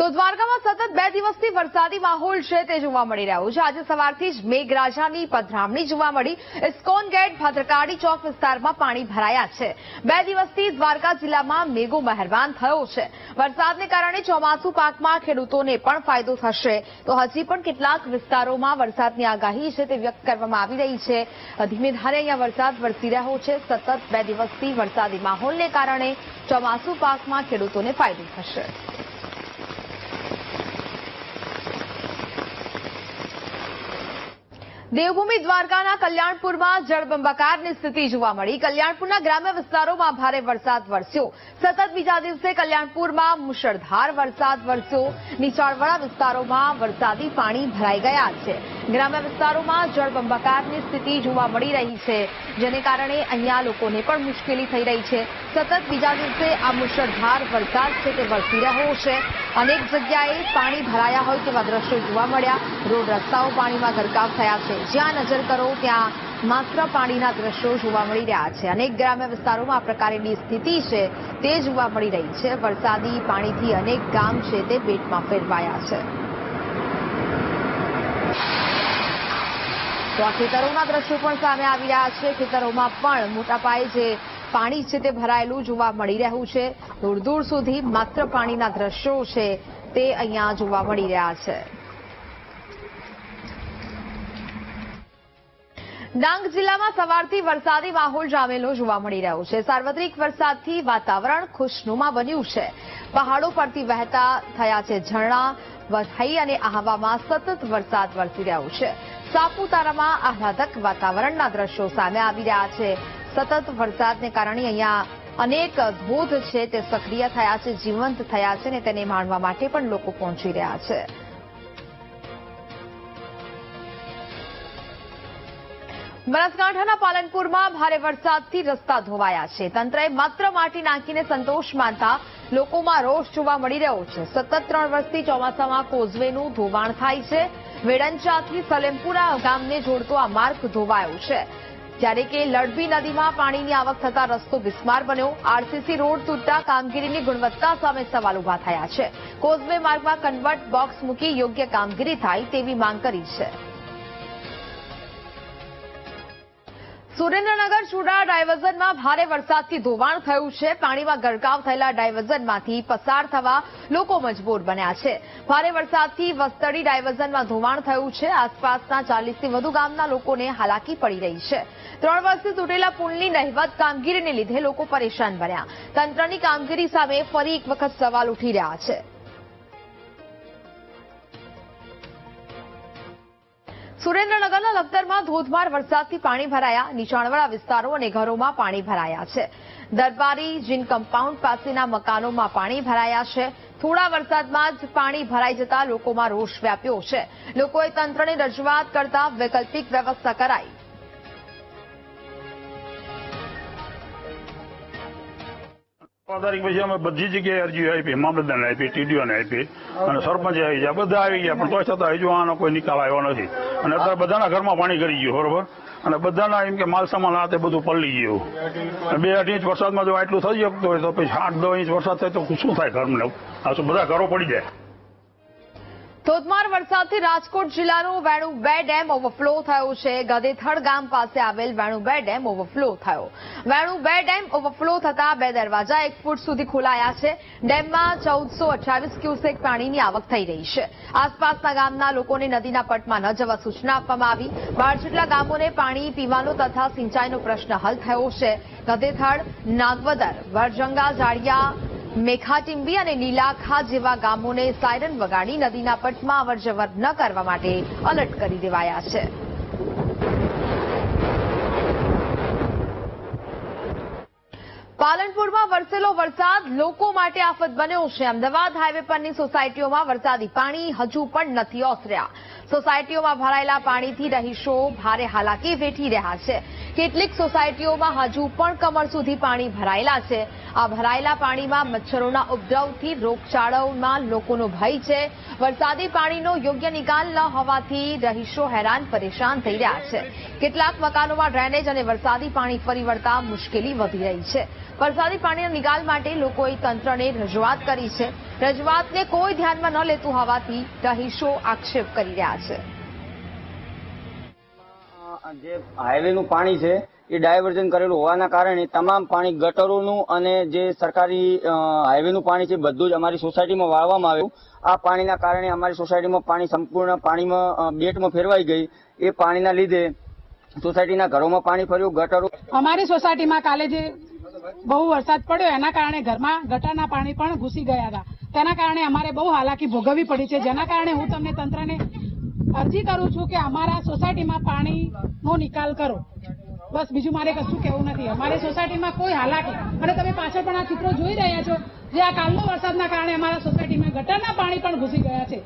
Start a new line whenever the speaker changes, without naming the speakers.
તો દ્વારકામાં સતત 2 દિવસથી વરસાદી માહોલ છે તે જોવા મળી રહ્યો છે। આજે સવારથી જ મેઘરાજાની પધરામણી જોવા મળી। ઇસ્કોન ગેટ ભદ્રકાળી ચોક વિસ્તારમાં પાણી ભરાયા છે। 2 દિવસથી દ્વારકા જિલ્લામાં મેઘો મહેરબાન થયો છે। વરસાદને કારણે ચોમાસુ પાકમાં ખેડૂતોને પણ ફાયદો થશે। તો હજી પણ કેટલાક વિસ્તારોમાં વરસાદની આગાહી છે તે વ્યક્ત કરવામાં આવી રહી છે। ધીમે ધારે અહીંયા વરસાદ વરસી રહ્યો છે। સતત 2 દિવસથી વરસાદી માહોલને કારણે ચોમાસુ પાકમાં ખેડૂતોને ફાયદો થશે। દેવભૂમિ દ્વારકાના કલ્યાણપુરમાં જળબંબાકારની સ્થિતિ જોવા મળી। કલ્યાણપુરના ગ્રામ્ય વિસ્તારોમાં ભારે વરસાદ વરસ્યો। સતત બીજા દિવસે કલ્યાણપુરમાં મુશળધાર વરસાદ વરસ્યો। નીચાણવાળા વિસ્તારોમાં વરસાદી પાણી ભરાઈ ગયા છે। ગ્રામ્ય વિસ્તારોમાં જળબંબાકારની સ્થિતિ જોવા મળી રહી છે, જેને કારણે અહીંયા લોકોને પણ મુશ્કેલી થઈ રહી છે। સતત બીજા દિવસે આ મુશળધાર વરસાદ છે તે વરસી રહ્યો છે। અનેક જગ્યાએ પાણી ભરાયા હોય તેવા દ્રશ્યો જોવા મળ્યા। રોડ રસ્તાઓ પાણીમાં ગરકાવ થયા છે। જ્યાં નજર કરો ત્યાં માત્ર પાણીના દ્રશ્યો જોવા મળી રહ્યા છે। અનેક ગ્રામ્ય વિસ્તારોમાં આ પ્રકારની સ્થિતિ છે તે જોવા મળી રહી છે। વરસાદી પાણીથી અનેક ગામ છે તે બેટમાં ફેરવાયા છે। તો આ ખેતરોના દ્રશ્યો પણ સામે આવી રહ્યા છે। ખેતરોમાં પણ મોટા પાયે જે પાણી છે તે ભરાયેલું જોવા મળી રહ્યું છે। દૂર દૂર સુધી માત્ર પાણીના દ્રશ્યો છે તે અહીંયા જોવા મળી રહ્યા છે। ડાંગ જિલ્લામાં સવારથી વરસાદી માહોલ જામેલો જોવા મળી રહ્યો છે। સાર્વત્રિક વરસાદથી વાતાવરણ ખુશનુમા બન્યું છે। પહાડો પરથી વહેતા થયા છે ઝરણા। વઘઈ અને આહવામાં સતત વરસાદ વરસી રહ્યો છે। સાપુતારામાં આહલાદક વાતાવરણના દ્રશ્યો સામે આવી રહ્યા છે। સતત વરસાદને કારણે અહીંયા અનેક ધોધ છે તે સક્રિય થયા છે, જીવંત થયા છે અને તેને માણવા માટે પણ લોકો પહોંચી રહ્યા છે। બનાસકાંઠાના પાલનપુરમાં ભારે વરસાદથી રસ્તા ધોવાયા છે। તંત્રએ માત્ર માટી નાખીને સંતોષ માનતા લોકોમાં રોષ જોવા મળી રહ્યો છે। સતત 3 વર્ષથી ચોમાસામાં કોઝવેનું ધોવાણ થાય છે। વેડંચાથી સલેમપુરા ગામને જોડતો આ માર્ગ ધોવાયો છે, જ્યારે કે લડબી નદીમાં પાણીની આવક થતા રસ્તો બિસ્માર બન્યો। આરસીસી રોડ તૂટતા કામગીરીની ગુણવત્તા સામે સવાલ ઉભા થયા છે। કોઝવે માર્ગમાં કન્વર્ટ બોક્સ મૂકી યોગ્ય કામગીરી થાય તેવી માંગ કરી છે। સુરેન્દ્રનગર ચુડા ડાયવર્ઝનમાં ભારે વરસાદથી ધોવાણ થયું છે। પાણીમાં ગરકાવ થયેલા ડાયવર્ઝનમાંથી પસાર થવા લોકો મજબૂર બન્યા છે। ભારે વરસાદથી વસ્તડી ડાયવર્ઝનમાં ધોવાણ થયું છે। આસપાસના 40થી વધુ ગામના લોકોને હાલાકી પડી રહી છે। 3 વર્ષથી તૂટેલા પુલની નહિવત કામગીરીને લીધે લોકો પરેશાન બન્યા। તંત્રની કામગીરી સામે ફરી એક વખત સવાલ ઉઠી રહ્યા છે। સુરેન્દ્રનગરના લખતરમાં ધોધમાર વરસાદથી પાણી ભરાયા। નીચાણવાળા વિસ્તારો અને ઘરોમાં પાણી ભરાયા છે। દરબારી જીન કમ્પાઉન્ડ પાસેના મકાનોમાં પાણી ભરાયા છે। થોડા વરસાદમાં જ પાણી ભરાઈ જતા લોકોમાં રોષ વ્યાપ્યો છે। લોકોએ તંત્રને રજૂઆત કરતા વૈકલ્પિક વ્યવસ્થા કરાઈ।
પછી અમે બધી જગ્યાએ અરજી આપી, મામલતદારને આપી, ટીડીઓને આપી અને સરપંચે આવી ગયા, બધા આવી ગયા, પણ તોય છતાં હજુ આનો કોઈ નિકાલ આવ્યો નથી। અને અત્યારે બધાના ઘરમાં પાણી કરી ગયું, બરોબર, અને બધાના એમ કે માલ સામાન આ તે બધું પલળી ગયું। 2-2.5 ઇંચ વરસાદમાં જો આટલું થઈ શકતું હોય તો પછી 8-10 ઇંચ વરસાદ થાય તો શું થાય ઘરને? આ શું બધા ઘરો પડી જાય।
ધોધમાર વરસાદથી રાજકોટ જિલ્લાનો વેણુ 2 ડેમ ઓવરફ્લો થયો છે। ગદેથડ ગામ પાસે આવેલ વેણુ 2 ડેમ ઓવરફ્લો થયો। વેણુ 2 ડેમ ઓવરફ્લો થતા 2 દરવાજા 1 ફૂટ સુધી ખોલાયા છે। ડેમમાં 1428 ક્યુસેક પાણીની આવક થઈ રહી છે। આસપાસના ગામના લોકોને નદીના પટમાં ન જવા સૂચના આપવામાં આવી। 12 જેટલા ગામોને પાણી પીવાનો તથા સિંચાઈનો પ્રશ્ન હલ થયો છે। ગદેથડ, નાગવદર, વરજંગા, જાડિયા, મેખાટીંબી અને લીલાખા જેવા ગામોને સાયરન વગાડી નદીના પટમાં અવરજવર ન કરવા માટે એલર્ટ કરી દેવાયા છે। પાલનપુરમાં વરસેલો વરસાદ લોકો માટે આફત બન્યો છે। અમદાવાદ હાઈવે પરની સોસાયટીઓમાં વરસાદી પાણી હજુ પણ નથી ઓસર્યા। સોસાયટીઓમાં ભરાયેલા પાણીથી રહીશો ભારે હાલાકી વેઠી રહ્યા છે। કેટલીક સોસાયટીઓમાં હજુ પણ કમર સુધી પાણી ભરાયેલા છે. આ ભરાયેલા પાણીમાં મચ્છરોના ઉપદ્રવથી રોગચાળામાં લોકોનો ભય છે. વરસાદી પાણીનો યોગ્ય નિકાલ ન હોવાથી રહીશો હેરાન પરેશાન થઈ રહ્યા છે. કેટલાક મકાનોમાં ડ્રેનેજ અને વરસાદી પાણી ફરી વળતા મુશ્કેલી વધી રહી છે. વરસાદી પાણીના નિકાલ માટે લોકોએ તંત્રને રજૂઆત કરી છે. રજૂઆતને કોઈ ધ્યાનમાં ન લેતું હોવાથી રહીશો આક્ષેપ કરી રહ્યા છે.
જે હાઈવેનું પાણી છે એ ડાયવર્ઝન કરેલું હોવાના કારણે તમામ પાણી ગટરોનું અને જે સરકારી હાઈવેનું પાણી છે બધું જ અમારી સોસાયટીમાં વાળવામાં આવ્યું. આ પાણીના કારણે અમારી સોસાયટીમાં પાણી સંપૂર્ણ પાણીમાં બેટમાં ફેરવાઈ ગઈ. એ પાણીના લીધે સોસાયટીના ઘરોમાં પાણી ફર્યું. ગટરો
અમારી સોસાયટીમાં કાલે જે બહુ વરસાદ પડ્યો એના કારણે ઘરમાં ગટરના પાણી પણ ઘૂસી ગયા હતા. તેના કારણે અમારે બહુ હાલાકી ભોગવવી પડી છે. જેના કારણે હું તમને તંત્રને અરજી કરું છું કે અમારા સોસાયટીમાં પાણીનો નિકાલ કરો. બસ બીજું મારે કશું કહેવું નથી. અમારી સોસાયટીમાં કોઈ હાલાકી, અને તમે પાછળ પણ આ ચિત્રો જોઈ રહ્યા છો, જે આ કાલનો વરસાદના કારણે અમારા સોસાયટીમાં ગટરના પાણી પણ ઘૂસી ગયા છે.